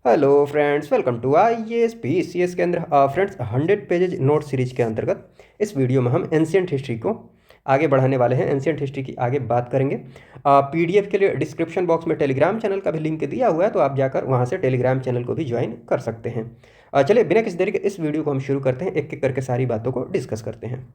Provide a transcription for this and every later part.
Hello friends, welcome to IAS PCS केंद्र। Friends, 100 pages note series के अंतर्गत इस वीडियो में हम एंशियंट हिस्ट्री को आगे बढ़ाने वाले हैं। एंशियंट हिस्ट्री की आगे बात करेंगे। PDF के लिए डिस्क्रिप्शन बॉक्स में टेलीग्राम चैनल का भी लिंक दिया हुआ है, तो आप जाकर वहां से टेलीग्राम चैनल को भी ज्वाइन कर सकते हैं। चलिए बिना किसी देरी के इस वीडियो को हम शुरू करते हैं, एक एक करके सारी बातों को डिस्कस करते हैं।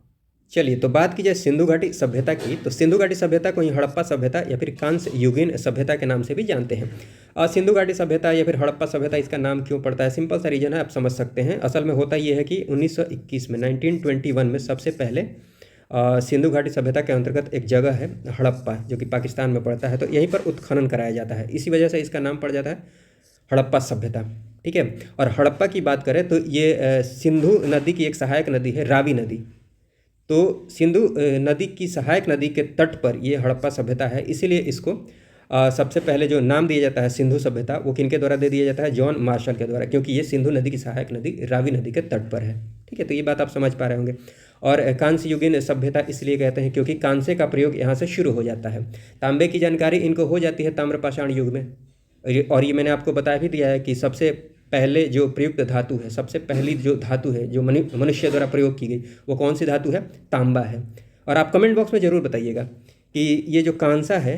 चलिए, तो बात की जाए सिंधु घाटी सभ्यता की, तो सिंधु घाटी सभ्यता को ही हड़प्पा सभ्यता या फिर कांस्य युगीन सभ्यता के नाम से भी जानते हैं। सिंधु घाटी सभ्यता या फिर हड़प्पा सभ्यता, इसका नाम क्यों पड़ता है? सिंपल सा रीजन है, आप समझ सकते हैं। असल में होता ये है कि 1921 में 1921 में सबसे पहले सिंधु घाटी सभ्यता के अंतर्गत एक जगह है हड़प्पा, जो कि पाकिस्तान में पड़ता है, तो यहीं पर उत्खनन कराया जाता है। इसी वजह से इसका नाम पड़ जाता है हड़प्पा सभ्यता। ठीक है। और हड़प्पा की बात करें तो ये सिंधु नदी की एक सहायक नदी है, रावी नदी। तो सिंधु नदी की सहायक नदी के तट पर ये हड़प्पा सभ्यता है, इसीलिए इसको सबसे पहले जो नाम दिया जाता है सिंधु सभ्यता, वो किनके द्वारा दे दिया जाता है? जॉन मार्शल के द्वारा, क्योंकि ये सिंधु नदी की सहायक नदी रावी नदी के तट पर है। ठीक है, तो ये बात आप समझ पा रहे होंगे। और कांस्य युगीन सभ्यता इसलिए कहते हैं क्योंकि कांसे का प्रयोग यहाँ से शुरू हो जाता है। तांबे की जानकारी इनको हो जाती है ताम्रपाषाण युग में। और ये मैंने आपको बता भी दिया है कि सबसे पहले जो प्रयुक्त धातु है, सबसे पहली जो धातु है जो मनुष्य द्वारा प्रयोग की गई, वो कौन सी धातु है? तांबा है। और आप कमेंट बॉक्स में ज़रूर बताइएगा कि ये जो कांसा है,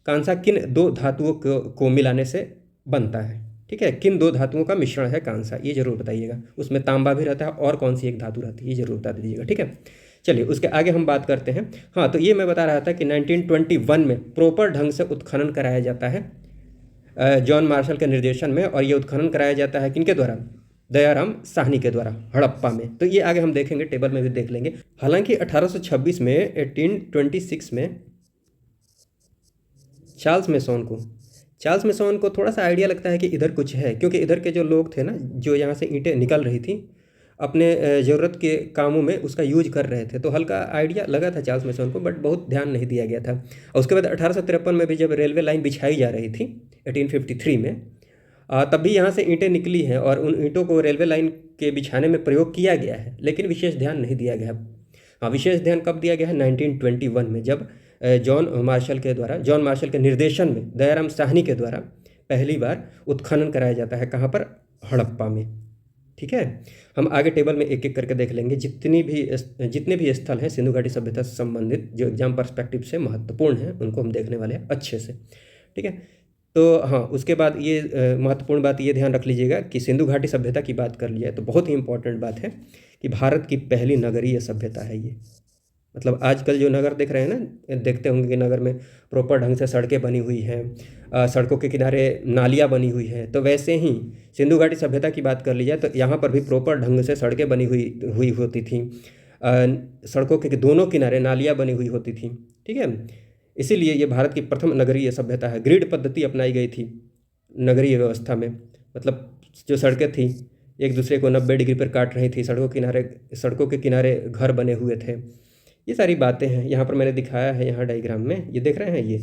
कांसा किन दो धातुओं को मिलाने से बनता है। ठीक है, किन दो धातुओं का मिश्रण है कांसा, ये जरूर बताइएगा। उसमें तांबा भी रहता है और कौन सी एक धातु रहती है, ये जरूर बता दीजिएगा। ठीक है, चलिए उसके आगे हम बात करते हैं। हाँ, तो ये मैं बता रहा था कि 1921 में प्रॉपर ढंग से उत्खनन कराया जाता है जॉन मार्शल के निर्देशन में, और ये उत्खनन कराया जाता है किनके द्वारा? दयाराम साहनी के द्वारा, हड़प्पा में। तो ये आगे हम देखेंगे, टेबल में भी देख लेंगे। हालांकि 1826 में 1826 में चार्ल्स मेसोन को थोड़ा सा आइडिया लगता है कि इधर कुछ है, क्योंकि इधर के जो लोग थे ना, जो यहाँ से ईंटें निकल रही थी, अपने ज़रूरत के कामों में उसका यूज कर रहे थे, तो हल्का आइडिया लगा था चार्ल्स मेसोन को, बट बहुत ध्यान नहीं दिया गया था। और उसके बाद 1853 में भी जब रेलवे लाइन बिछाई जा रही थी 1853 में, तब भी यहाँ से ईंटें निकली हैं और उन ईंटों को रेलवे लाइन के बिछाने में प्रयोग किया गया है, लेकिन विशेष ध्यान नहीं दिया गया। हाँ, विशेष ध्यान कब दिया गया है? 1921 में, जब जॉन मार्शल के निर्देशन में दयाराम साहनी के द्वारा पहली बार उत्खनन कराया जाता है। कहाँ पर? हड़प्पा में। ठीक है, हम आगे टेबल में एक एक करके देख लेंगे। जितने भी स्थल हैं सिंधु घाटी सभ्यता से संबंधित, जो एग्जाम पर्सपेक्टिव से महत्वपूर्ण हैं, उनको हम देखने वाले हैं अच्छे से। ठीक है, तो हाँ, उसके बाद ये महत्वपूर्ण बात ये ध्यान रख लीजिएगा कि सिंधु घाटी सभ्यता की बात कर लिया है तो बहुत ही इंपॉर्टेंट बात है कि भारत की पहली नगरीय सभ्यता है ये। मतलब आजकल जो नगर देख रहे हैं ना, देखते होंगे कि नगर में प्रॉपर ढंग से सड़कें बनी हुई हैं, सड़कों के किनारे नालियाँ बनी हुई हैं, तो वैसे ही सिंधु घाटी सभ्यता की बात कर ली जाए तो यहाँ पर भी प्रॉपर ढंग से सड़कें बनी हुई होती थी। सड़कों के दोनों किनारे नालियाँ बनी हुई होती थी। ठीक है, इसीलिए ये भारत की प्रथम नगरीय सभ्यता है। ग्रिड पद्धति अपनाई गई थी नगरीय व्यवस्था में। मतलब जो सड़कें थी एक दूसरे को 90 डिग्री पर काट रही थी, सड़कों के किनारे घर बने हुए थे। ये सारी बातें हैं, यहाँ पर मैंने दिखाया है, यहाँ डायग्राम में ये देख रहे हैं,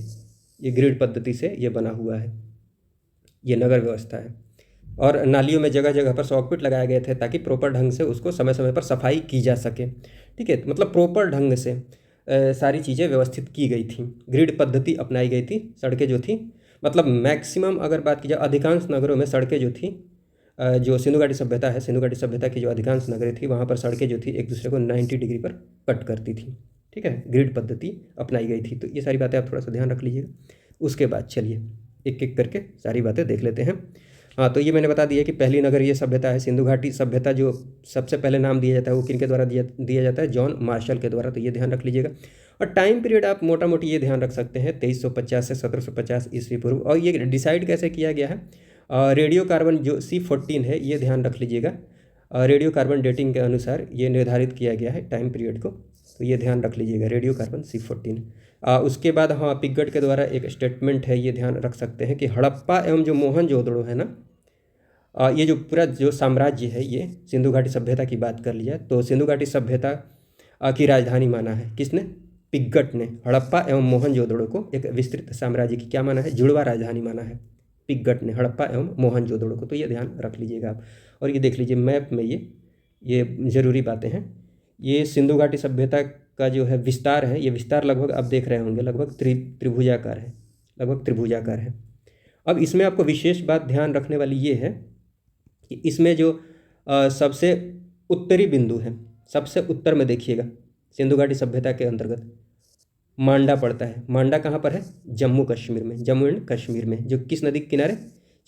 ये ग्रिड पद्धति से ये बना हुआ है, ये नगर व्यवस्था है। और नालियों में जगह जगह पर सॉकपिट लगाए गए थे ताकि प्रॉपर ढंग से उसको समय समय पर सफाई की जा सके। ठीक है, मतलब प्रॉपर ढंग से सारी चीज़ें व्यवस्थित की गई थी, ग्रिड पद्धति अपनाई गई थी। सड़कें जो थी, मतलब मैक्सिमम अगर बात की जाए, अधिकांश नगरों में सड़कें जो थी, जो सिंधु घाटी सभ्यता है, सिंधु घाटी सभ्यता की जो अधिकांश नगरें थी, वहाँ पर सड़कें जो थी एक दूसरे को 90 डिग्री पर कट करती थी। ठीक है, ग्रिड पद्धति अपनाई गई थी। तो ये सारी बातें आप थोड़ा सा ध्यान रख लीजिएगा। उसके बाद चलिए एक एक करके सारी बातें देख लेते हैं। हाँ, तो ये मैंने बता दिया कि पहली नगरीय सभ्यता है सिंधु घाटी सभ्यता। जो सबसे पहले नाम दिया जाता है वो किनके द्वारा दिया जाता है? जॉन मार्शल के द्वारा। तो ये ध्यान रख लीजिएगा। और टाइम पीरियड आप मोटा मोटी ये ध्यान रख सकते हैं 2350 से 1750 ईस्वी पूर्व। और ये डिसाइड कैसे किया गया है? रेडियो कार्बन जो C14 है, ये ध्यान रख लीजिएगा। रेडियो कार्बन डेटिंग के अनुसार ये निर्धारित किया गया है टाइम पीरियड को, तो ये ध्यान रख लीजिएगा, रेडियो कार्बन C14। उसके बाद हाँ, पिगट के द्वारा एक स्टेटमेंट है, ये ध्यान रख सकते हैं कि हड़प्पा एवं जो मोहनजोदड़ो है ना, ये जो पूरा जो साम्राज्य है, ये सिंधु घाटी सभ्यता की बात कर लिया तो सिंधु घाटी सभ्यता की राजधानी माना है किसने? पिगट ने हड़प्पा एवं मोहनजोदड़ो को एक विस्तृत साम्राज्य की क्या माना है? जुड़वा राजधानी माना है पिगट ने, हड़प्पा एवं मोहनजोदड़ो को। तो ये ध्यान रख लीजिएगा आप। और ये देख लीजिए मैप में, ये ज़रूरी बातें हैं। ये सिंधु घाटी सभ्यता का जो है विस्तार है, ये विस्तार लगभग आप देख रहे होंगे, लगभग त्रिभुजाकार है, लगभग त्रिभुजाकार है। अब इसमें आपको विशेष बात ध्यान रखने वाली ये है कि इसमें जो सबसे उत्तरी बिंदु है, सबसे उत्तर में देखिएगा, सिंधु घाटी सभ्यता के अंतर्गत मांडा पड़ता है। मांडा कहाँ पर है? जम्मू कश्मीर में, जम्मू एंड कश्मीर में, जो किस नदी के किनारे?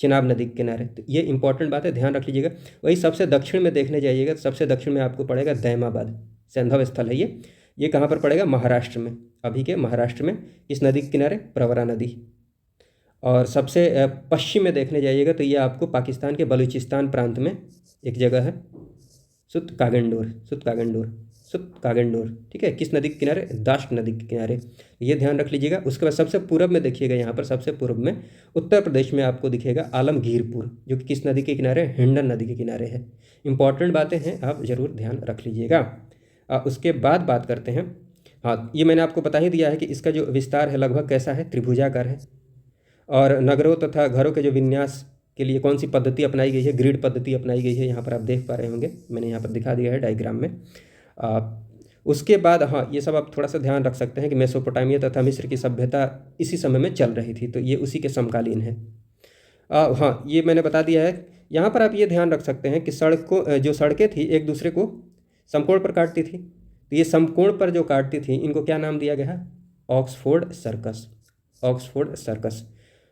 चिनाब नदी के किनारे। तो ये इंपॉर्टेंट बात है, ध्यान रख लीजिएगा। वही सबसे दक्षिण में देखने जाइएगा, सबसे दक्षिण में आपको पड़ेगा दैमाबाद, सैंधव स्थल है ये कहाँ पर पड़ेगा? महाराष्ट्र में, अभी के महाराष्ट्र में। किस नदी के किनारे? प्रवरा नदी। और सबसे पश्चिम में देखने जाइएगा तो ये आपको पाकिस्तान के बलूचिस्तान प्रांत में एक जगह है, सुत कागंडोर, ठीक है। किस नदी के किनारे? दाश्त नदी के किनारे, ये ध्यान रख लीजिएगा। उसके बाद सबसे पूर्व में देखिएगा, यहाँ पर सबसे पूर्व में उत्तर प्रदेश में आपको दिखेगा आलमगीरपुर, जो कि किस नदी के किनारे? हिंडन नदी के किनारे है। इंपॉर्टेंट बातें हैं, आप ज़रूर ध्यान रख लीजिएगा। उसके बाद बात करते हैं, हाँ, ये मैंने आपको बता ही दिया है कि इसका जो विस्तार है लगभग कैसा है? त्रिभुजाकार है। और नगरों तथा घरों के जो विन्यास के लिए कौन सी पद्धति अपनाई गई है? ग्रिड पद्धति अपनाई गई है, यहाँ पर आप देख पा रहे होंगे, मैंने यहाँ पर दिखा दिया है डायग्राम में। उसके बाद हाँ, ये सब आप थोड़ा सा ध्यान रख सकते हैं कि मेसोपोटामिया तथा मिस्र की सभ्यता इसी समय में चल रही थी, तो ये उसी के समकालीन है। हाँ, ये मैंने बता दिया है। यहाँ पर आप ये ध्यान रख सकते हैं कि जो सड़कें थी एक दूसरे को समकोण पर काटती थी, तो ये समकोण पर जो काटती थी इनको क्या नाम दिया गया है? Oxford circus.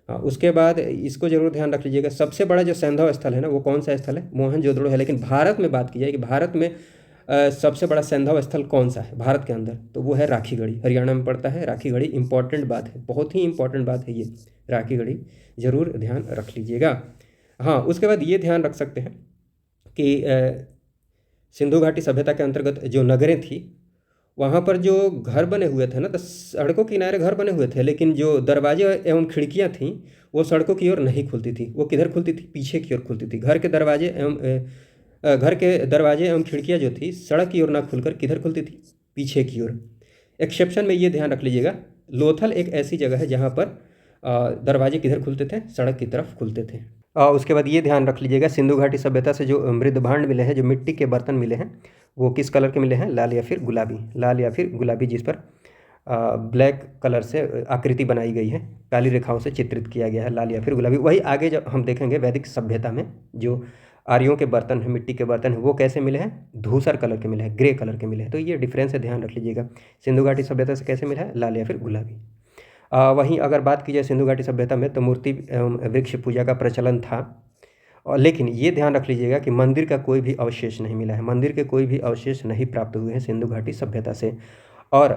हाँ, उसके बाद इसको जरूर ध्यान रख लीजिएगा, सबसे बड़ा जो सैंधव स्थल है ना, वो कौन सा स्थल है? मोहनजोदड़ो है। लेकिन भारत में बात की जाए कि भारत में सबसे बड़ा सैंधव स्थल कौन सा है भारत के अंदर, तो वो है राखीगढ़ी, हरियाणा में पड़ता है राखीगढ़ी। इंपॉर्टेंट बात है, बहुत ही इंपॉर्टेंट बात है ये राखीगढ़ी, ज़रूर ध्यान रख लीजिएगा। हाँ, उसके बाद ये ध्यान रख सकते हैं कि सिंधु घाटी सभ्यता के अंतर्गत जो नगरें थी वहाँ पर जो घर बने हुए थे ना, तो सड़कों के किनारे घर बने हुए थे, लेकिन जो दरवाजे एवं खिड़कियाँ थीं वो सड़कों की ओर नहीं खुलती थी। वो किधर खुलती थी? पीछे की ओर खुलती थी। घर के दरवाजे एवं खिड़कियाँ जो थी सड़क की ओर ना खुलकर किधर खुलती थी? पीछे की ओर। एक्सेप्शन में ये ध्यान रख लीजिएगा, लोथल एक ऐसी जगह है जहाँ पर दरवाजे किधर खुलते थे? सड़क की तरफ खुलते थे। उसके बाद ये ध्यान रख लीजिएगा, सिंधु घाटी सभ्यता से जो मृद भांड मिले हैं, जो मिट्टी के बर्तन मिले हैं, वो किस कलर के मिले हैं? लाल या फिर गुलाबी, जिस पर ब्लैक कलर से आकृति बनाई गई है, काली रेखाओं से चित्रित किया गया है, लाल या फिर गुलाबी। वही आगे जब हम देखेंगे वैदिक सभ्यता में जो आर्यों के बर्तन हैं, मिट्टी के बर्तन हैं, वो कैसे मिले हैं? धूसर कलर के मिले हैं, ग्रे कलर के मिले हैं। तो ये डिफरेंस है, ध्यान रख लीजिएगा। सिंधु घाटी सभ्यता से कैसे मिला है? लाल या फिर गुलाबी। वहीं अगर बात की जाए सिंधु घाटी सभ्यता में, तो मूर्ति एवं वृक्ष पूजा का प्रचलन था। और लेकिन ये ध्यान रख लीजिएगा कि मंदिर का कोई भी अवशेष नहीं मिला है, मंदिर के कोई भी अवशेष नहीं प्राप्त हुए हैं सिंधु घाटी सभ्यता से। और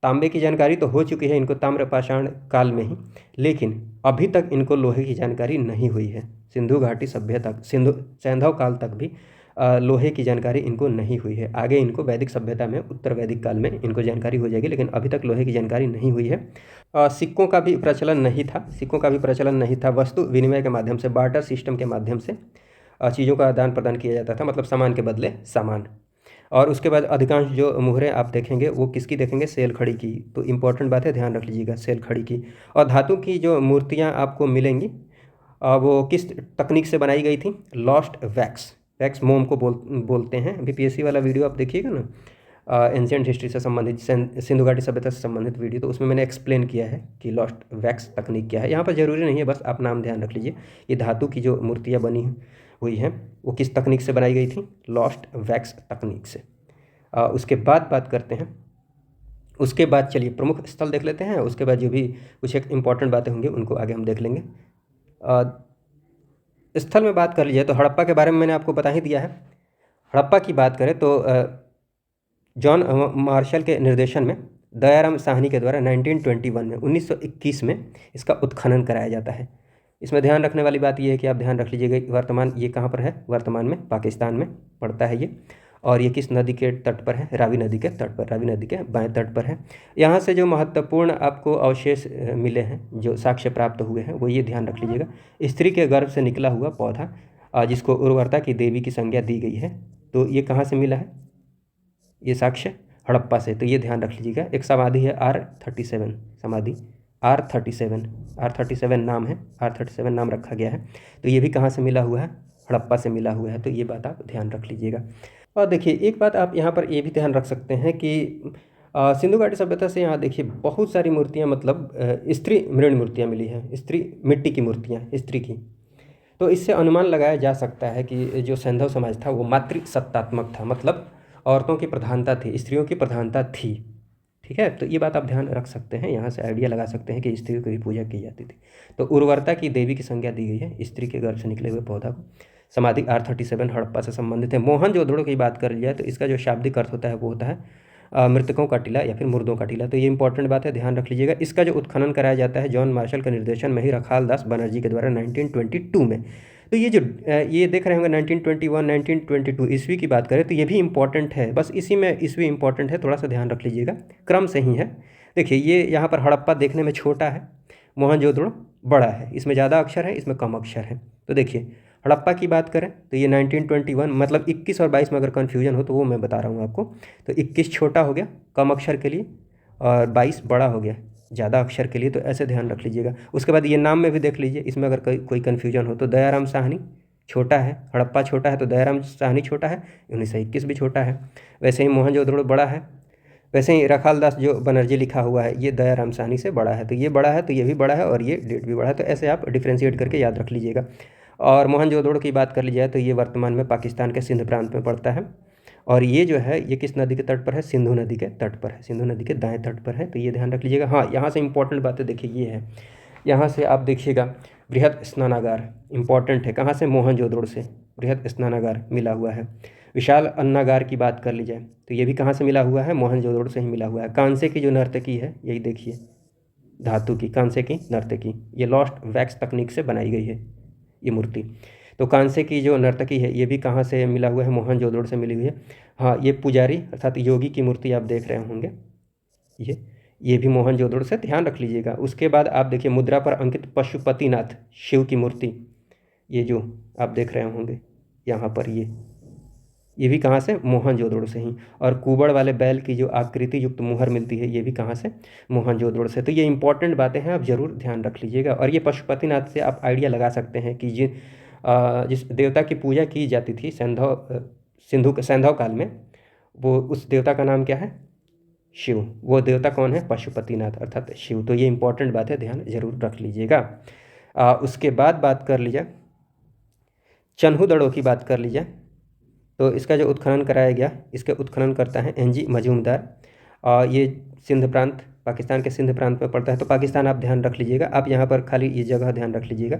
तांबे की जानकारी तो हो चुकी है इनको ताम्रपाषाण काल में ही, लेकिन अभी तक इनको लोहे की जानकारी नहीं हुई है। सिंधु घाटी सभ्यता सैंधव काल तक भी लोहे की जानकारी इनको नहीं हुई है। आगे इनको वैदिक सभ्यता में, उत्तर वैदिक काल में इनको जानकारी हो जाएगी, लेकिन अभी तक लोहे की जानकारी नहीं हुई है। सिक्कों का भी प्रचलन नहीं था। वस्तु विनिमय के माध्यम से, बार्टर सिस्टम के माध्यम से चीज़ों का आदान प्रदान किया जाता था, मतलब सामान के बदले सामान। और उसके बाद अधिकांश जो मुहरें आप देखेंगे वो किसकी देखेंगे? सेल खड़ी की। तो इंपॉर्टेंट बात है, ध्यान रख लीजिएगा, सेल खड़ी की। और धातु की जो मूर्तियाँ आपको मिलेंगी वो किस तकनीक से बनाई गई थी? लॉस्ट वैक्स मोम को बोलते हैं। बीपीएससी वाला वीडियो आप देखिएगा ना, एंशिएंट हिस्ट्री से संबंधित, सिंधु घाटी सभ्यता से संबंधित वीडियो, तो उसमें मैंने एक्सप्लेन किया है कि लॉस्ट वैक्स तकनीक क्या है। यहाँ पर ज़रूरी नहीं है, बस आप नाम ध्यान रख लीजिए। ये धातु की जो मूर्तियाँ बनी हुई हैं वो किस तकनीक से बनाई गई थी? लॉस्ट वैक्स तकनीक से। उसके बाद बात करते हैं, उसके बाद चलिए प्रमुख स्थल देख लेते हैं। उसके बाद जो भी कुछ एक इम्पॉर्टेंट बातें होंगी उनको आगे हम देख लेंगे। स्थल में बात कर लीजिए तो हड़प्पा के बारे में मैंने आपको बता ही दिया है। हड़प्पा की बात करें तो जॉन मार्शल के निर्देशन में दयाराम साहनी के द्वारा 1921 में इसका उत्खनन कराया जाता है। इसमें ध्यान रखने वाली बात यह है कि आप ध्यान रख लीजिएगा, वर्तमान ये कहाँ पर है? वर्तमान में पाकिस्तान में पड़ता है ये। और ये किस नदी के तट पर है? रावी नदी के तट पर, रावी नदी के बाएं तट पर है। यहाँ से जो महत्वपूर्ण आपको अवशेष मिले हैं, जो साक्ष्य प्राप्त हुए हैं, वो ये ध्यान रख लीजिएगा। स्त्री के गर्भ से निकला हुआ पौधा जिसको उर्वरता की देवी की संज्ञा दी गई है, तो ये कहाँ से मिला है? ये साक्ष्य हड़प्पा से। तो ये ध्यान रख लीजिएगा। एक समाधि है R37, समाधि R37 नाम है, R37 नाम रखा गया है। तो ये भी कहाँ से मिला हुआ है? हड़प्पा से मिला हुआ है। तो ये बात आप ध्यान रख लीजिएगा। और देखिए एक बात आप यहाँ पर ये भी ध्यान रख सकते हैं कि सिंधु घाटी सभ्यता से यहाँ देखिए बहुत सारी मूर्तियाँ, मतलब स्त्री मृण मूर्तियाँ मिली हैं, स्त्री मिट्टी की मूर्तियाँ स्त्री की। तो इससे अनुमान लगाया जा सकता है कि जो सैंधव समाज था वो मातृसत्तात्मक था, मतलब औरतों की प्रधानता थी, स्त्रियों की प्रधानता थी। ठीक है, तो ये बात आप ध्यान रख सकते हैं, यहाँ से आइडिया लगा सकते हैं कि स्त्रियों की भी पूजा की जाती थी। तो उर्वरता की देवी की संज्ञा दी गई है स्त्री के गर्भ से निकले हुए पौधा को। समाधि R37 हड़प्पा से संबंधित है। मोहनजोदड़ो की बात कर लिया जाए तो इसका जो शाब्दिक अर्थ होता है वो होता है मृतकों का टीला या फिर मुर्दों का टीला। तो ये इंपॉर्टेंट बात है, ध्यान रख लीजिएगा। इसका जो उत्खनन कराया जाता है जॉन मार्शल के निर्देशन में ही रखाल दास बनर्जी के द्वारा 1922 में। तो ये जो ये देख रहे होंगे 1921 1922 ईस्वी की बात करें तो ये भी इंपॉर्टेंट है, बस इसी में ईस्वी इंपॉर्टेंट है, थोड़ा सा ध्यान रख लीजिएगा, क्रम से ही है। देखिए ये यहाँ पर हड़प्पा देखने में छोटा है, मोहनजोदड़ो बड़ा है, इसमें ज़्यादा अक्षर है, इसमें कम अक्षर है। तो देखिए हड़प्पा की बात करें तो ये 1921, मतलब 21 और 22 में अगर कन्फ्यूजन हो तो वो मैं बता रहा हूँ आपको। तो 21 छोटा हो गया कम अक्षर के लिए और 22 बड़ा हो गया ज़्यादा अक्षर के लिए, तो ऐसे ध्यान रख लीजिएगा। उसके बाद ये नाम में भी देख लीजिए, इसमें अगर कोई कन्फ्यूजन हो तो दयाराम साहनी छोटा है, हड़प्पा छोटा है तो दयाराम साहनी छोटा है, 1921 भी छोटा है। वैसे ही मोहनजोदड़ो बड़ा है, वैसे ही रखाल दास जो बनर्जी लिखा हुआ है ये दयाराम साहनी से बड़ा है, तो ये बड़ा है तो ये भी बड़ा है और ये डेट भी बड़ा है। तो ऐसे आप डिफ्रेंशिएट करके याद रख लीजिएगा। और मोहनजोदड़ो की बात कर ली जाए तो ये वर्तमान में पाकिस्तान के सिंध प्रांत में पड़ता है। और ये जो है ये किस नदी के तट पर है? सिंधु नदी के तट पर है, सिंधु नदी के दाएं तट पर है। तो ये ध्यान रख लीजिएगा। हाँ, यहाँ से इंपॉर्टेंट बातें देखिए ये है, यहाँ से आप देखिएगा बृहद स्नानागार इंपॉर्टेंट है, कहाँ से? मोहनजोदड़ो से बृहद स्नानागार मिला हुआ है। विशाल अन्नागार की बात कर ली जाए तो ये भी कहाँ से मिला हुआ है? मोहनजोदड़ो से ही मिला हुआ है। कांसे की जो नर्तकी है, यही देखिए धातु की कांसे की नर्तकी, ये लॉस्ट वैक्स तकनीक से बनाई गई है ये मूर्ति। तो कांसे की जो नर्तकी है ये भी कहाँ से मिला हुआ है? मोहनजोदड़ो से मिली हुई है। हाँ, ये पुजारी अर्थात योगी की मूर्ति आप देख रहे होंगे, ये भी मोहनजोदड़ो से, ध्यान रख लीजिएगा। उसके बाद आप देखिए मुद्रा पर अंकित पशुपतिनाथ शिव की मूर्ति, ये जो आप देख रहे होंगे यहाँ पर, ये भी कहाँ से? मोहनजोदड़ो से ही। और कुबड़ वाले बैल की जो आकृति युक्त मुहर मिलती है ये भी कहाँ से? मोहनजोदड़ो से। तो ये इंपॉर्टेंट बातें हैं, आप ज़रूर ध्यान रख लीजिएगा। और ये पशुपतिनाथ से आप आइडिया लगा सकते हैं कि जिस देवता की पूजा की जाती थी सैंधव काल में, वो उस देवता का नाम क्या है? शिव। वो देवता कौन है? पशुपतिनाथ अर्थात शिव। तो ये इंपॉर्टेंट बात है, ध्यान जरूर रख लीजिएगा। उसके बाद बात कर लीजिए चन्हुदड़ो की बात कर लीजिए तो इसका जो उत्खनन कराया गया, इसके उत्खनन करता है NG मजूमदार। ये सिंध प्रांत, पाकिस्तान के सिंध प्रांत में पड़ता है। तो पाकिस्तान आप ध्यान रख लीजिएगा, आप यहाँ पर खाली ये जगह ध्यान रख लीजिएगा।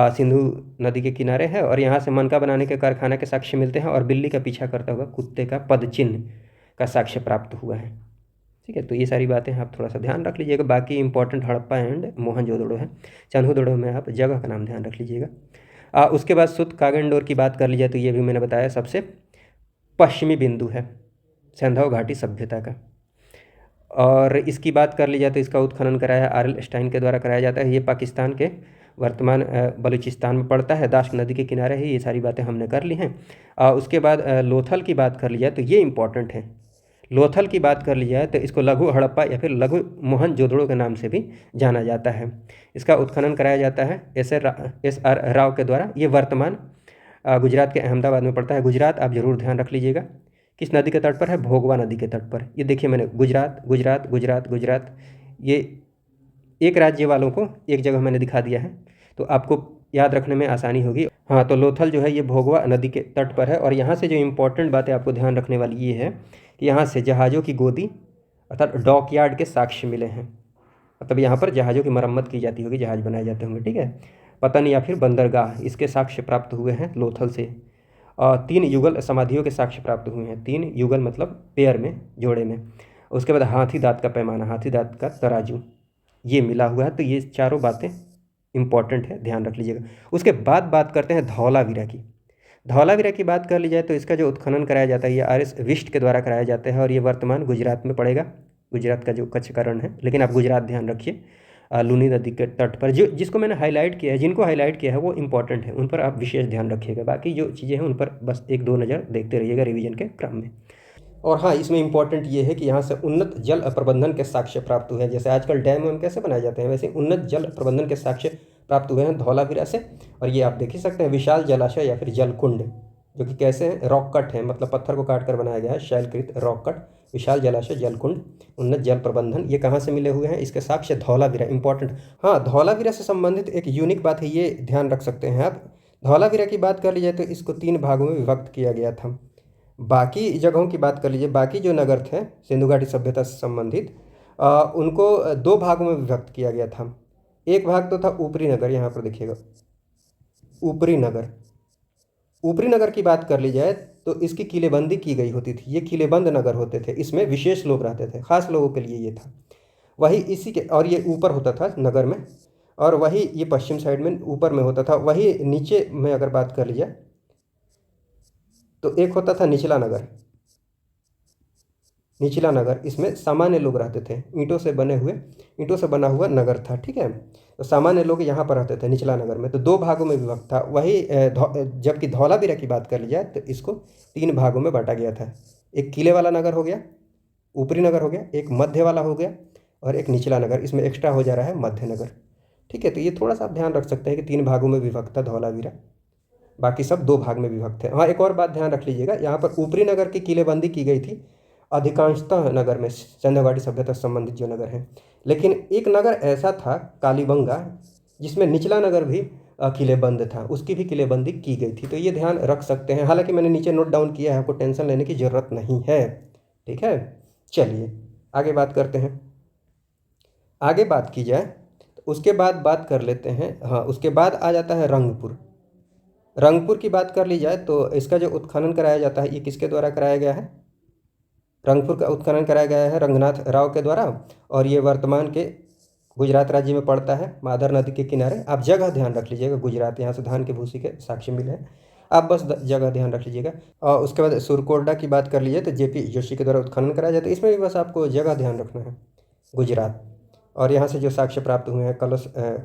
सिंधु नदी के किनारे है और यहाँ से मनका बनाने के कारखाना के साक्ष्य मिलते हैं और बिल्ली का पीछा करता हुआ कुत्ते का पद चिन्ह का साक्ष्य प्राप्त हुआ है। ठीक है, तो ये सारी बातें आप थोड़ा सा ध्यान रख लीजिएगा। बाकी इंपॉर्टेंट हड़प्पा एंड मोहनजोदड़ो है। चन्हुदड़ो में आप जगह का नाम ध्यान रख लीजिएगा। उसके बाद सुत कागंडोर की बात कर लीजिए तो ये भी मैंने बताया सबसे पश्चिमी बिंदु है सैंधव घाटी सभ्यता का। और इसकी बात कर ली जाए तो इसका उत्खनन कराया RL स्टाइन के द्वारा कराया जाता है। ये पाकिस्तान के वर्तमान बलूचिस्तान में पड़ता है, दाश्त नदी के किनारे है। ये सारी बातें हमने कर ली हैं। उसके बाद लोथल की बात कर ली जाए तो ये इंपॉर्टेंट है। लोथल की बात कर ली जाए तो इसको लघु हड़प्पा या फिर लघु मोहनजोदड़ो के नाम से भी जाना जाता है। इसका उत्खनन कराया जाता है SR राव के द्वारा। ये वर्तमान गुजरात के अहमदाबाद में पड़ता है। गुजरात आप जरूर ध्यान रख लीजिएगा। किस नदी के तट पर है? भोगवा नदी के तट पर। ये देखिए मैंने गुजरात गुजरात गुजरात गुजरात, ये एक राज्य वालों को एक जगह मैंने दिखा दिया है तो आपको याद रखने में आसानी होगी। हाँ, तो लोथल जो है ये भोगवा नदी के तट पर है। और यहाँ से जो इम्पोर्टेंट बातें आपको ध्यान रखने वाली ये है कि यहाँ से जहाज़ों की गोदी अर्थात डॉकयार्ड के साक्ष्य मिले हैं। मतलब यहाँ पर जहाज़ों की मरम्मत की जाती होगी, जहाज़ बनाए जाते होंगे। ठीक है, पतन या फिर बंदरगाह, इसके साक्ष्य प्राप्त हुए हैं लोथल से। 3 युगल समाधियों के साक्ष्य प्राप्त हुए हैं। 3 युगल मतलब पेयर में, जोड़े में। उसके बाद हाथी दाँत का पैमाना, हाथी दाँत का तराजू, ये मिला हुआ है। तो ये चारों बातें इंपॉर्टेंट है, ध्यान रख लीजिएगा। उसके बाद बात करते हैं धौलावीरा की। धौलावीरा की बात कर ली जाए तो इसका जो उत्खनन कराया जाता है ये RS विष्ट के द्वारा कराया जाता है और ये वर्तमान गुजरात में पड़ेगा। गुजरात का जो कच्छ का रण है, लेकिन आप गुजरात ध्यान रखिए, लूनी नदी के तट पर। जिसको मैंने हाईलाइट किया है, जिनको हाईलाइट किया है वो इंपॉर्टेंट है, उन पर आप विशेष ध्यान रखिएगा। बाकी जो चीज़ें हैं उन पर बस 1-2 नज़र देखते रहिएगा रिवीजन के क्रम में। और हाँ, इसमें इंपॉर्टेंट ये है कि यहाँ से उन्नत जल प्रबंधन के साक्ष्य प्राप्त हुए हैं। जैसे आजकल डैम वैम कैसे बनाए जाते हैं, वैसे उन्नत जल प्रबंधन के साक्ष्य प्राप्त हुए हैं धौलावीरा से। और ये आप देख ही सकते हैं विशाल जलाशय या फिर जल कुंड, जो कि कैसे हैं, रॉक कट है, मतलब पत्थर को काट कर बनाया गया है, शैलकृत रॉक कट, विशाल जलाशय, जलकुंड, उन्नत जल प्रबंधन, ये कहाँ से मिले हुए हैं, इसके साक्ष्य धौलावीरा, इंपॉर्टेंट। हाँ, धौलावीरा से संबंधित एक यूनिक बात है, ये ध्यान रख सकते हैं आप। धौलावीरा की बात कर लीजिए तो इसको 3 भागों में विभक्त किया गया था। बाकी जगहों की बात कर लीजिए, बाकी जो नगर थे सिंधु घाटी सभ्यता से संबंधित, उनको 2 भागों में विभक्त किया गया था। एक भाग तो था ऊपरी नगर, यहाँ पर देखिएगा ऊपरी नगर। ऊपरी नगर की बात कर ली जाए तो इसकी किलेबंदी की गई होती थी, ये किलेबंद नगर होते थे, इसमें विशेष लोग रहते थे, खास लोगों के लिए ये था। वही इसी के, और ये ऊपर होता था नगर में, और वही ये पश्चिम साइड में ऊपर में होता था। वही नीचे में अगर बात कर ली जाए तो एक होता था निचला नगर। निचला नगर, इसमें सामान्य लोग रहते थे, ईंटों से बना हुआ नगर था, ठीक है। तो सामान्य लोग यहाँ पर रहते थे निचला नगर में। तो 2 भागों में विभक्त था। वही जबकि धौलावीरा की बात कर ली जाए तो इसको 3 भागों में बांटा गया था। एक किले वाला नगर हो गया, ऊपरी नगर हो गया, एक मध्य वाला हो गया, और एक निचला नगर, इसमें एक्स्ट्रा हो जा रहा है मध्य नगर, ठीक है। तो ये थोड़ा सा आप ध्यान रख सकते हैं कि 3 भागों में विभक्त था धौलावीरा, बाकी सब 2 भाग में विभक्त है। हाँ, एक और बात ध्यान रख लीजिएगा, यहाँ पर ऊपरी नगर की किलेबंदी की गई थी अधिकांशतः नगर में, सिंधु घाटी सभ्यता से संबंधित जो नगर हैं। लेकिन एक नगर ऐसा था कालीबंगा, जिसमें निचला नगर भी किलेबंद था, उसकी भी किलेबंदी की गई थी। तो ये ध्यान रख सकते हैं, हालांकि मैंने नीचे नोट डाउन किया है, आपको टेंशन लेने की ज़रूरत नहीं है, ठीक है। चलिए आगे बात करते हैं। आगे बात की जाए तो उसके बाद बात कर लेते हैं, हाँ, उसके बाद आ जाता है रंगपुर। रंगपुर की बात कर ली जाए तो इसका जो उत्खनन कराया जाता है, ये किसके द्वारा कराया गया है? रंगपुर का उत्खनन कराया गया है रंगनाथ राव के द्वारा, और ये वर्तमान के गुजरात राज्य में पड़ता है, माधर नदी के किनारे। आप जगह ध्यान रख लीजिएगा, गुजरात, यहाँ से धान के भूसी के साक्ष्य मिले हैं, आप बस जगह ध्यान रख लीजिएगा। और उसके बाद सुरकोरडा की बात कर लीजिए तो जेपी जोशी के द्वारा उत्खनन कराया जाता है, इसमें भी बस आपको जगह ध्यान रखना है, गुजरात। और यहाँ से जो साक्ष्य प्राप्त हुए हैं,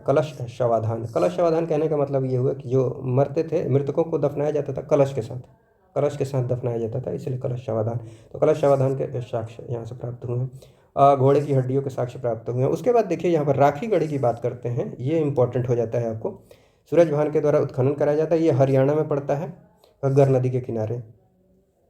कलश शवाधान। कलश शवाधान कहने का मतलब ये हुआ कि जो मरते थे, मृतकों को दफनाया जाता था कलश के साथ दफनाया जाता था, इसलिए कलश शवाधान। तो कलश शवाधान के साक्ष्य यहाँ से प्राप्त हुए हैं। घोड़े की हड्डियों के साक्ष्य प्राप्त हुए हैं। उसके बाद देखिए यहाँ पर राखी गढ़ी की बात करते हैं, ये इंपॉर्टेंट हो जाता है आपको। सूरज भान के द्वारा उत्खनन कराया जाता है, ये हरियाणा में पड़ता है, घग्गर नदी के किनारे,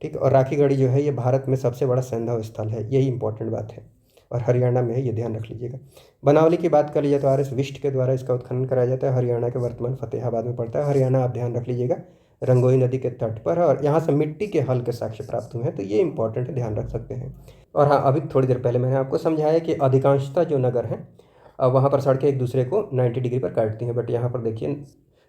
ठीक। और राखी गढ़ी जो है ये भारत में सबसे बड़ा सैंधव स्थल है, यही इंपॉर्टेंट बात है, और हरियाणा में है, ये ध्यान रख लीजिएगा। बनावली की बात कर लीजिए तो RS विष्ट के द्वारा इसका उत्खनन कराया जाता है, हरियाणा के वर्तमान फतेहाबाद में पड़ता है। हरियाणा आप ध्यान रख लीजिएगा, रंगोई नदी के तट पर है, और यहाँ से मिट्टी के हल के साक्ष्य प्राप्त हुए हैं, तो ये इंपॉर्टेंट है, ध्यान रख सकते हैं। और हाँ, अभी थोड़ी देर पहले मैंने आपको समझाया कि अधिकांशतः जो नगर हैं वहाँ पर सड़कें एक दूसरे को 90 डिग्री पर काटती हैं, बट यहाँ पर देखिए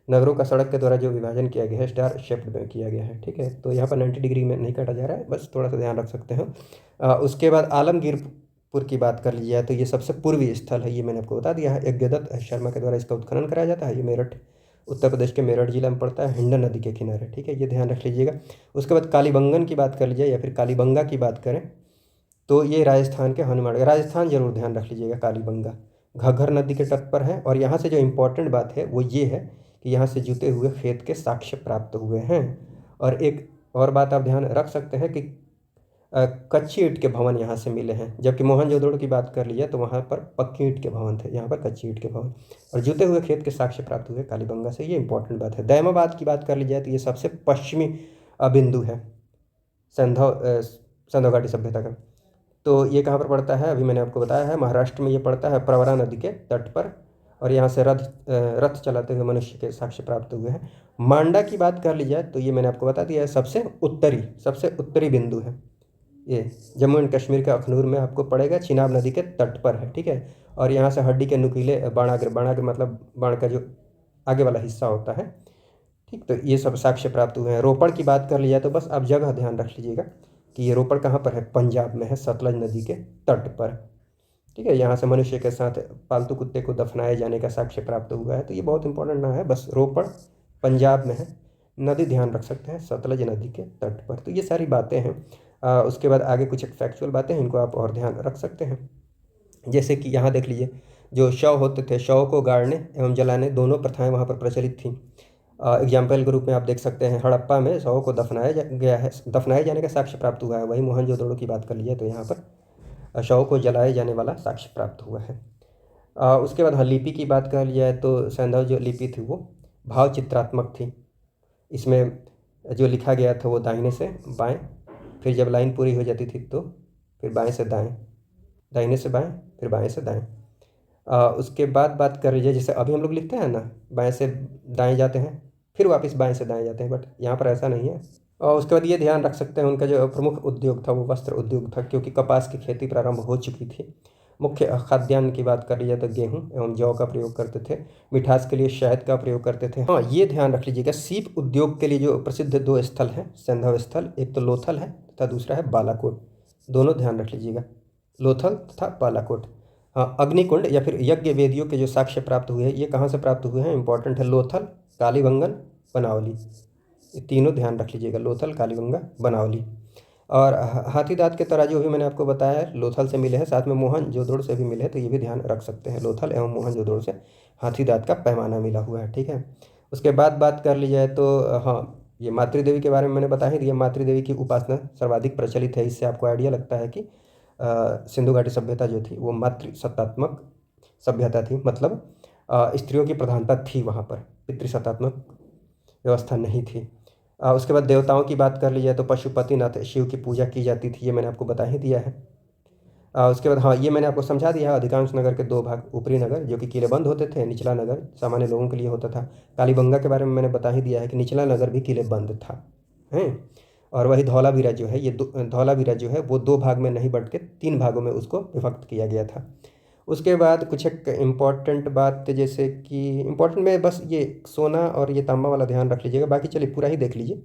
नगरों का सड़क के द्वारा जो विभाजन किया गया है स्टार शेप्ड में किया गया है, ठीक है। तो यहाँ पर 90 डिग्री में नहीं काटा जा रहा है, बस थोड़ा सा ध्यान रख सकते हैं। उसके बाद आलमगीरपुर की बात कर लीजिए तो ये सबसे पूर्वी स्थल है, ये मैंने आपको बता दिया है। यज्ञदत्त शर्मा के द्वारा इसका उत्खनन कराया जाता है, ये मेरठ, उत्तर प्रदेश के मेरठ जिला में पड़ता है, हिंडन नदी के किनारे, ठीक है, ये ध्यान रख लीजिएगा। उसके बाद कालीबंगन की बात कर लीजिए या फिर कालीबंगा की बात करें तो ये राजस्थान के हनुमानगढ़, राजस्थान जरूर ध्यान रख लीजिएगा, कालीबंगा घग्गर नदी के तट पर है। और यहाँ से जो इम्पोर्टेंट बात है वो ये है कि यहाँ से जुते हुए खेत के साक्ष्य प्राप्त हुए हैं। और एक और बात आप ध्यान रख सकते हैं कि कच्ची ईंट के भवन यहाँ से मिले हैं, जबकि मोहनजोदड़ो की बात कर लीजिए तो वहाँ पर पक्की ईंट के भवन थे, यहाँ पर कच्ची ईंट के भवन। और जुते हुए खेत के साक्ष्य प्राप्त हुए कालीबंगा से, ये इंपॉर्टेंट बात है। दैमाबाद की बात कर ली जाए तो ये सबसे पश्चिमी बिंदु है सिंधु घाटी सभ्यता का। तो ये कहाँ पर पड़ता है, अभी मैंने आपको बताया है, महाराष्ट्र में ये पड़ता है, प्रवरा नदी के तट पर। और यहाँ से रथ चलाते हुए मनुष्य के साक्ष्य प्राप्त हुए हैं। मांडा की बात कर ली जाए तो ये मैंने आपको बता दिया है, सबसे उत्तरी बिंदु है, ये जम्मू एंड कश्मीर के अखनूर में आपको पड़ेगा, चिनाब नदी के तट पर है, ठीक है। और यहाँ से हड्डी के नुकीले बाणाग्र मतलब बाण का जो आगे वाला हिस्सा होता है, ठीक। तो ये सब साक्ष्य प्राप्त हुए हैं। रोपड़ की बात कर लिया तो बस आप जगह ध्यान रख लीजिएगा कि ये रोपड़ कहाँ पर है, पंजाब में है, सतलज नदी के तट पर, ठीक है। यहाँ से मनुष्य के साथ पालतू कुत्ते को दफनाए जाने का साक्ष्य प्राप्त हुआ है, तो ये बहुत इंपॉर्टेंट ना है, बस रोपड़ पंजाब में है, नदी ध्यान रख सकते हैं, सतलज नदी के तट पर। तो ये सारी बातें हैं। उसके बाद आगे कुछ एक फैक्चुअल बातें हैं, इनको आप और ध्यान रख सकते हैं। जैसे कि यहाँ देख लीजिए, जो शव होते थे, शव को गाड़ने एवं जलाने दोनों प्रथाएं वहाँ पर प्रचलित थीं। एग्जाम्पल के रूप में आप देख सकते हैं, हड़प्पा में शव को दफनाए जाने का साक्ष्य प्राप्त हुआ है। वही मोहनजोदड़ो की बात कर लीजिए तो यहाँ पर शव को जलाए जाने वाला साक्ष्य प्राप्त हुआ है। उसके बाद हाँ, लिपि की बात कर लिया जाए तो सैंधव जो लिपि थी वो भाव चित्रात्मक थी। इसमें जो लिखा गया था वो दाहिने से बाएं, फिर जब लाइन पूरी हो जाती थी तो फिर बाएं से दाएं, दाहिने से बाएं, फिर बाएं से दाएं। उसके बाद बात कर लीजिए, जैसे अभी हम लोग लिखते हैं ना, बाएं से दाएं जाते हैं फिर वापस बाएं से दाएं जाते हैं, बट यहाँ पर ऐसा नहीं है। और उसके बाद ये ध्यान रख सकते हैं, उनका जो प्रमुख उद्योग था वो वस्त्र उद्योग था, क्योंकि कपास की खेती प्रारंभ हो चुकी थी। मुख्य खाद्यान्न की बात कर लीजिए तो गेहूँ एवं जौ का प्रयोग करते थे। मिठास के लिए शहद का प्रयोग करते थे। हाँ, ये ध्यान रख लीजिएगा, सीप उद्योग के लिए जो प्रसिद्ध 2 स्थल हैं सैंधव स्थल, एक तो लोथल है तथा दूसरा है बालाकोट। दोनों ध्यान रख लीजिएगा, लोथल तथा बालाकोट। हाँ, अग्निकुंड या फिर यज्ञ वेदियों के जो साक्ष्य प्राप्त हुए हैं ये कहाँ से प्राप्त हुए हैं, इंपॉर्टेंट है, लोथल, कालीबंगन, बनावली। ये तीनों ध्यान रख लीजिएगा, लोथल, कालीबंगा, बनावली। और हाथी दांत के तराजू भी मैंने आपको बताया है, लोथल से मिले हैं, साथ में मोहनजोदड़ो से भी मिले हैं, तो ये भी ध्यान रख सकते हैं, लोथल एवं मोहनजोदड़ो से हाथी दांत का पैमाना मिला हुआ है। ठीक है, उसके बाद बात कर ली जाए तो हाँ, ये मातृदेवी के बारे में मैंने बता ही दिया। मातृदेवी की उपासना सर्वाधिक प्रचलित है। इससे आपको आइडिया लगता है कि सिंधु घाटी सभ्यता जो थी वो मातृसत्तात्मक सभ्यता थी, मतलब स्त्रियों की प्रधानता थी वहाँ पर, पितृसत्तात्मक व्यवस्था नहीं थी। उसके बाद देवताओं की बात कर ली जाए तो पशुपतिनाथ शिव की पूजा की जाती थी, ये मैंने आपको बता ही दिया है। उसके बाद हाँ, ये मैंने आपको समझा दिया है, अधिकांश नगर के 2 भाग, ऊपरी नगर जो कि किलेबंद होते थे, निचला नगर सामान्य लोगों के लिए होता था। कालीबंगा के बारे में मैंने बता ही दिया है कि निचला नगर भी किलेबंद था, हैं। और वही धौलावीरा जो है, ये धौलावीरा जो है वो 2 भाग में नहीं बट के 3 भागों में उसको विभक्त किया गया था। उसके बाद कुछ एक इम्पॉर्टेंट बात, जैसे कि इम्पॉर्टेंट में बस ये सोना और ये तांबा वाला ध्यान रख लीजिएगा, बाकी चलिए पूरा ही देख लीजिए।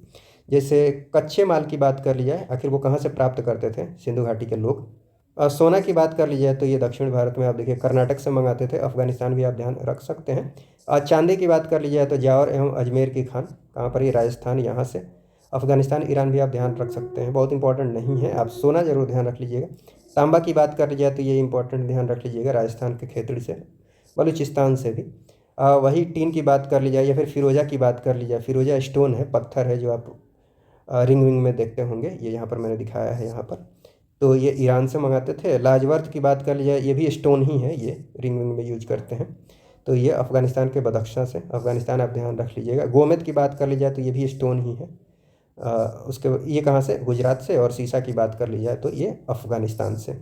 जैसे कच्चे माल की बात कर ली जाए, आखिर वो कहाँ से प्राप्त करते थे सिंधु घाटी के लोग। सोना की बात कर ली जाए तो ये दक्षिण भारत में आप देखिए कर्नाटक से मंगाते थे, अफगानिस्तान भी आप ध्यान रख सकते हैं। चांदी की बात कर ली जाए तो जावर एवं अजमेर की खान, कहाँ पर, ये राजस्थान, यहाँ से। अफगानिस्तान, ईरान भी आप ध्यान रख सकते हैं, बहुत इंपॉर्टेंट नहीं है, आप सोना जरूर ध्यान रख लीजिएगा। तांबा की बात कर ली जाए तो ये इंपॉर्टेंट ध्यान रख लीजिएगा, राजस्थान के खेतड़ी से, बलूचिस्तान से भी। वही टीन की बात कर ली जाए या फिर फिरोजा की बात कर ली जाए, फिरोजा स्टोन है, पत्थर है, जो आप रिंग विंग में देखते होंगे, ये यहाँ पर मैंने दिखाया है यहाँ पर, तो ये ईरान से मंगाते थे। लाजवर्थ की बात कर ली जाए, ये भी स्टोन ही है, ये रिंग विंग में यूज करते हैं, तो ये अफगानिस्तान के बदख्शां से, अफगानिस्तान आप ध्यान रख लीजिएगा। गोमेद की बात कर ली जाए तो ये भी स्टोन ही है, उसके ये कहाँ से, गुजरात से। और सीसा की बात कर ली जाए तो ये अफगानिस्तान से।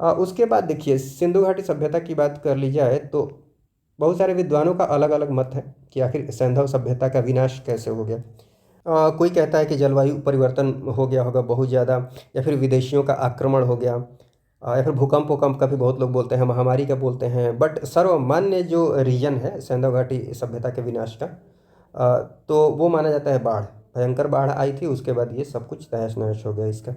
उसके बाद देखिए सिंधु घाटी सभ्यता की बात कर ली जाए तो बहुत सारे विद्वानों का अलग अलग मत है कि आखिर सैंधव सभ्यता का विनाश कैसे हो गया। कोई कहता है कि जलवायु परिवर्तन हो गया होगा बहुत ज़्यादा, या फिर विदेशियों का आक्रमण हो गया, या फिर भूकंप वूकंप का भी बहुत लोग बोलते हैं, महामारी का बोलते हैं, बट सर्वमान्य जो रीजन है सैंधव घाटी सभ्यता के विनाश का, तो वो माना जाता है बाढ़। भयंकर बाढ़ आई थी, उसके बाद ये सब कुछ तहस नहस हो गया इसका।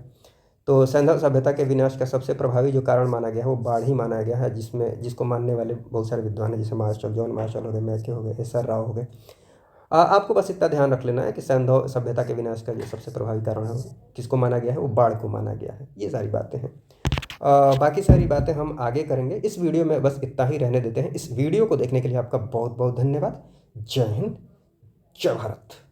तो सैंधव सभ्यता के विनाश का सबसे प्रभावी जो कारण माना गया है वो बाढ़ ही माना गया है, जिसको मानने वाले बहुत सारे विद्वान हैं, जैसे मार्शल, जॉन मार्शल हो गए, मैके हो गए, एस.आर. राव हो गए। आपको बस इतना ध्यान रख लेना है कि सैंधव सभ्यता के विनाश का जो सबसे प्रभावी कारण है किसको माना गया है, वो बाढ़ को माना गया है। ये सारी बातें हैं, बाकी सारी बातें हम आगे करेंगे। इस वीडियो में बस इतना ही रहने देते हैं। इस वीडियो को देखने के लिए आपका बहुत बहुत धन्यवाद। जय हिंद, जय भारत।